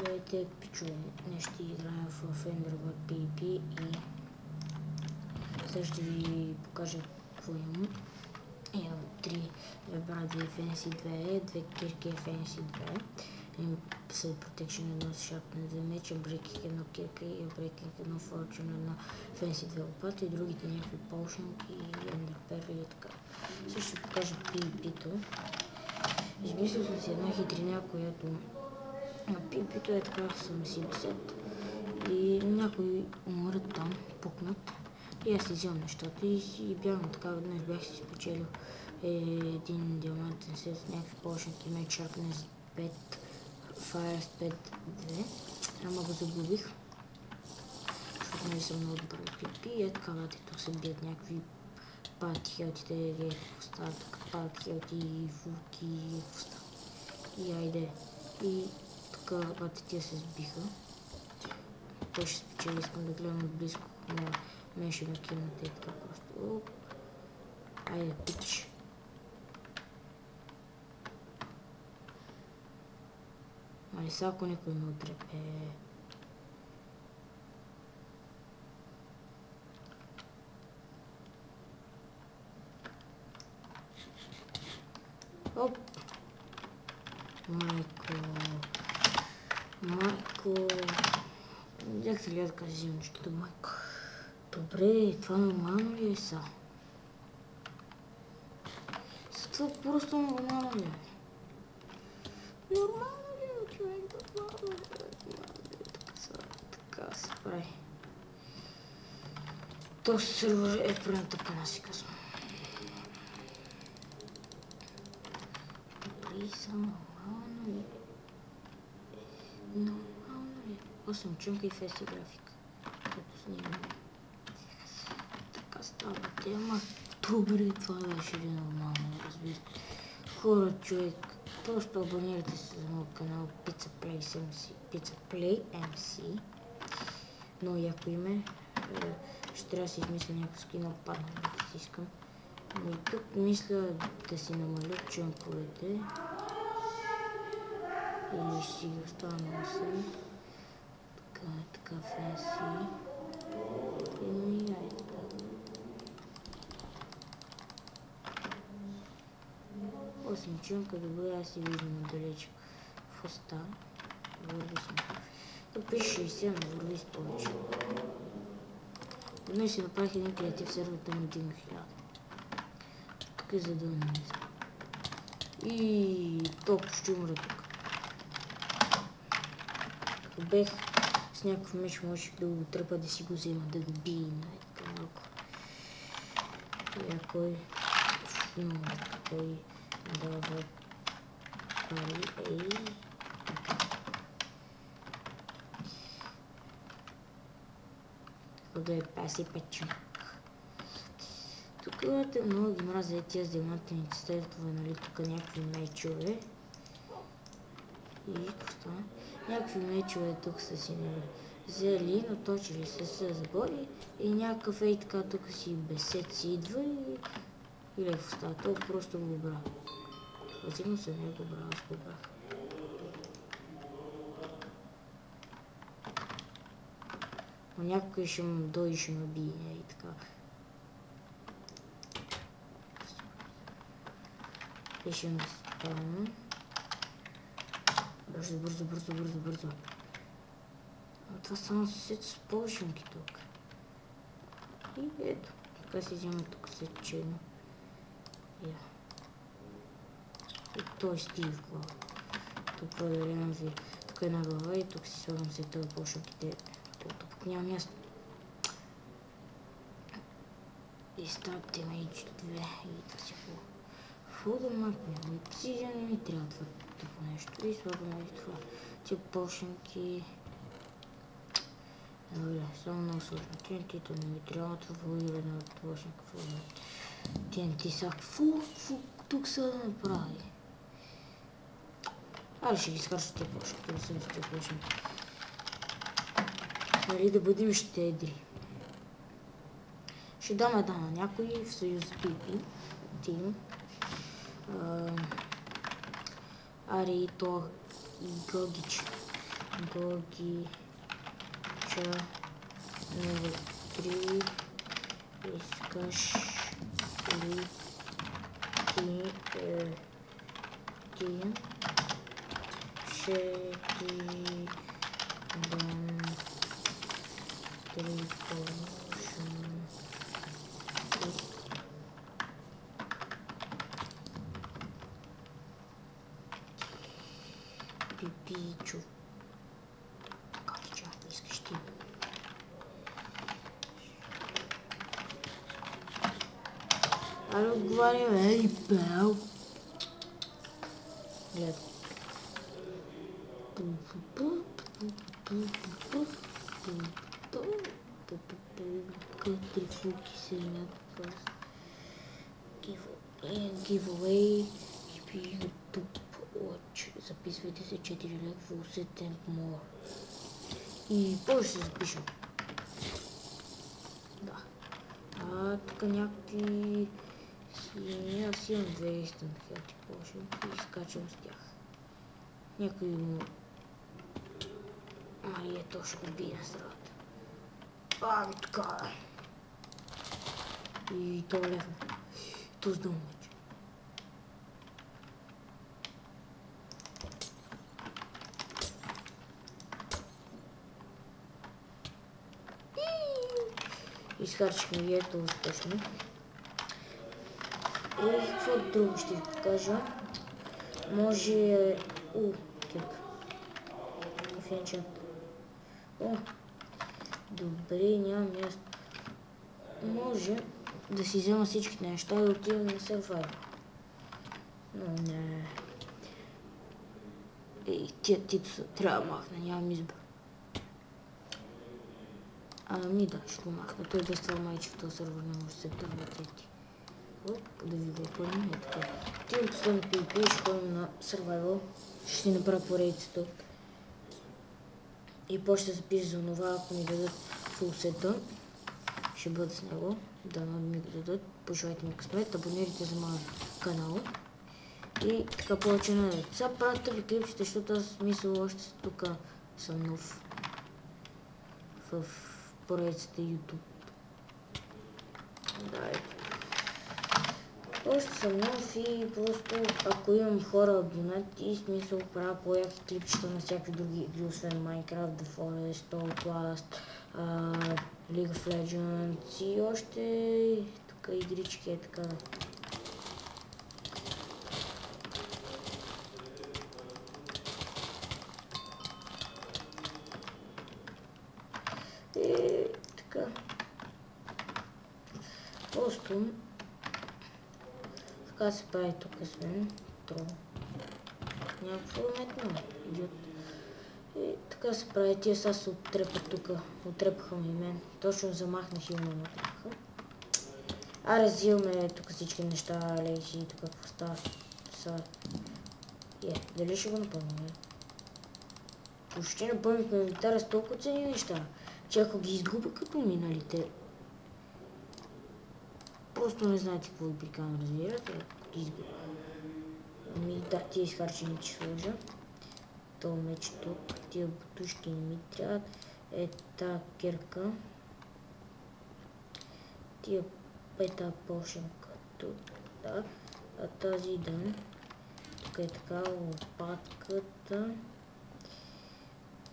Здравейте, пичове! Днес ще играем в Enderbug PvP и сега ще ви покажа какво имам. Имам 3 вебради Fancy 2, 2 кирки Fancy 2, имам Slay Protection 1 с Sharpness 2 меча, Breaking 1 кирка и Breaking 1 Fortune 1 Fancy 2 лопата и другите някакви Potion и Ender Pearl и така. Сега ще покажа PvP-то. Измислил съм си една хитрина, която PvP-то е така, съм си 10 и някои умрат там, пукнат и аз си вземам нещата и си бягам така. Веднъж бях си спечелил един диамантен сет с някакви почники, меч Sharpness 5, Fire Speed 2, ама го загубих, защото не съм много добър в PvP и е така, бате, тук се бият някакви патхелтите, остават тук патхелти, вулки и остават. И айде, и така, бате, тия се сбиха. Той ще спечели, искам да гледам отблизко, но мен ще ме кинете така просто. Айде, пич. Али сега ако никой ме отрепе. Оп! Майко. Видях ли да кажа нещо, майко. Добре, това нормално ли е са? Това просто нормално ли е? Нормално ли е, човек? Нормално ли е? Така се прави. Този сервер е правен тъпана, си казвам. Добре, са нормално ли е? Нормално ли е? 8 чунка и фести графика. Като снимам. Така става тема. Добре, това беше ли нормално, разбира. Хора, човек, просто абонирайте се за моят канал Pizza Play MC. Много яко име. Ще трябва да си измисля някакъв скин, падна да си искам. И тук мисля да си намаля чунковете. И ще си ги оставя на 8. Така фенси. И айде. 8 чунка, добре, аз си виждам отдалеч в уста. Върви съм. Тук пише 60, но върви с повече. Днес си направих един креатив сервер, да ми дигна 1000. Тук е за да не мисля. И топ ще умра тук. Ако бех с някакъв меч, можех да го тръпа, да си го взема, да го бие най-така малко. И ако кой дава пари, да е 55 чунка. Тук много ги мразя тия с диамантените стелтове, нали, тук някакви мечове. И какво става? Някакви мечове тук са си взели, наточили се забори и някакъв ей така тук си бесет си идва и леко става. Това просто го брал. Взимам се не го брал, аз го брах. Но някой ще ме дойде и ще ме бие и така. И ще ме спавам. Бързо. А това само сет с полшинки тук. И ето. Така си взема тук сет черно. И той стига в глава. Тук проверявам ви. Тук е една глава и тук си слагам след това полшинките. Тук няма място. И стават демейдж 2 и това си хубаво. Фулда макне, обсидиан не ми трябва това тъпо нещо. И слагаме и това. Тия полшинки. Добре, само много сложно. TNT-то не ми трябва, това вълиране от полшинка. TNT са тук са да направи. Айде ще ги изхарча тия полшинки, да съм с тия полшинки. Нали да бъдем щедри. Ще дам една на някой в съюз PvP тим. Ари и то Гългич. Гоги Ча 03. Искаш ли ти ще ти дам 3 поршни пипичо. Как чак искаш ти? Ай, отговарям, ей, бел. Глед. Трифуки се имат просто. Giveaway. YouTube Watch. Записвайте се 4 лек в Set and More. И после се запишем. Да. Тук някакви... Аз имам 200 хелти пошен и скачам с тях. Някой му... Ай, ето ще го бия на здравата. Ами така е. И то лесно. То с дълмъч. Изхарчихме ви ето успешно. И какво друго ще ви покажа? Може... кепка. Офенчак. Добре, нямам място. Може да си взема всичките неща и отивам на Survivor. Но не. Тия типса трябва да махна, нямам избор. Ами да, ще го махна. Той без това майче в този сервер не може да се търватети. Да ви го опълним, е така. Отивам последно PvP, ще ходим на Survival. Ще си направя поредицата. И после ще запиша за това, ако ми дадат фулсета. Ще бъда с него. Да ми го дадат. Пожелайте ми късмет, абонирайте за моя канал. И така повече на дадат. Сега правя тъпи клипчета, защото аз мисля още тук съм нов. В поредицата YouTube. Да, още съм нов и просто ако имам хора абонати, смисъл правя по-яки клипчета на всякакви други игри, освен Minecraft, The Forest, Outlast, League of Legends и още тук игрички е така. И така. Просто така се прави тук с мен. Трол. Някакво метно, идиот. И така се прави. Тия сега се оттрепат тук. Оттрепаха ми мен. Точно замахнах и ме оттрепаха. Взимаме тук всички неща, лейси и тук какво става. Дали ще го напълним? Почти напълнихме инвентара с толкова ценни неща, че ако ги изгубя като миналите, просто не знаете какво ви прикана, разбирате, ако ги изгубя. Ами да, тия изхарчени ще сложа. То меч тук, тия бутушки не ми трябват. Та керка. Тия пета пошенка тук, да. А тази да. Тук е така, лопатката.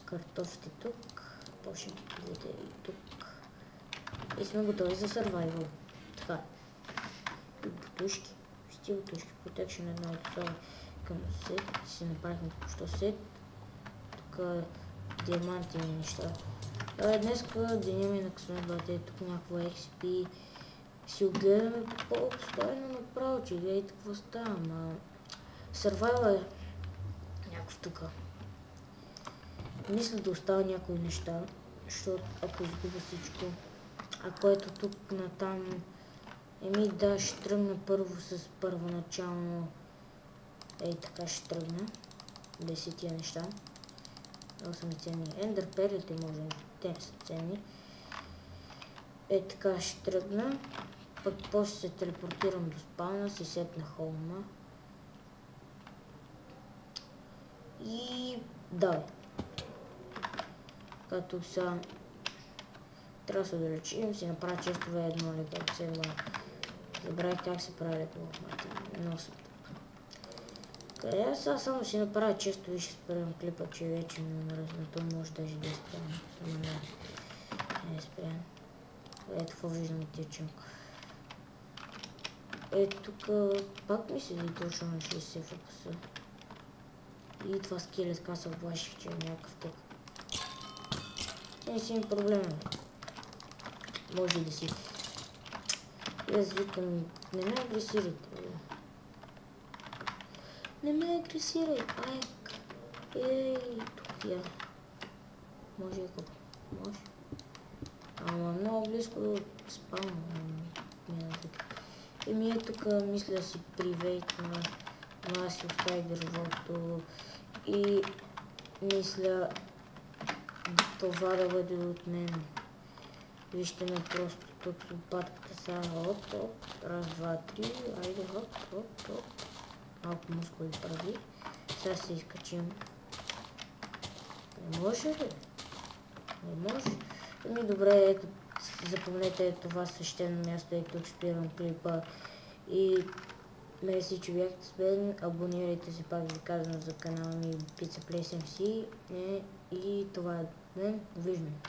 Картофите тук. Пошенките и тук. И сме готови за Survival. Така. Бутушки. Стил бутушки. Protection една от това към сет. Си направихме току-що сет. Тук диамантини неща. Днеска деня ми на късмет, бате, тук някакво XP. Си огледаме по-обстойно направо, че гледайте какво става, ама... Survival е някакво тук. Мисля да оставя някои неща, защото ако изгубя всичко, ако ето тук натам, да, ще тръгна първо с първоначално, така ще тръгна, 10 тия неща, 8 ценни, Ender перлите може, те са ценни, така ще тръгна, пък после се телепортирам до спавна, си сетна холма и давай. Като сега трябва да се удалечим, си направя често V1 или как се едва. Забравих как се прави това. Много съм тъп. Къде сега само си направя често и ще спрям клипа, че вече ми мръзна. То може даже да е спрямо. Само не е спрямо. Ето какво виждам от тия чимка. Ето тук пак ми седи точно на 60 FPS. И това скелет каса оплаших, че е някакъв тък. Не си им проблема. Може да си. И аз викам, не ме агресирайте. Не ме агресирай, айк. Ей, тук я. Може и къп. Може. Ама много близко до спална. Еми е тук мисля да си привейтна. Но аз си оставих дървото. И мисля това да бъде от мен. Вижте ме просто тук с лопатката сега. Оп, оп. Раз, два, три. Айде, хоп, хоп, хоп. Малко мускули прави. Сега се изкачим. Не може ли? Не може. Ами добре, ето, запомнете това свещено място, ето тук спирам клипа. И мерси, че бяхте с мен. Абонирайте се, пак ви казвам, за канала ми Pizza Place MC. И това е мен. Виждаме.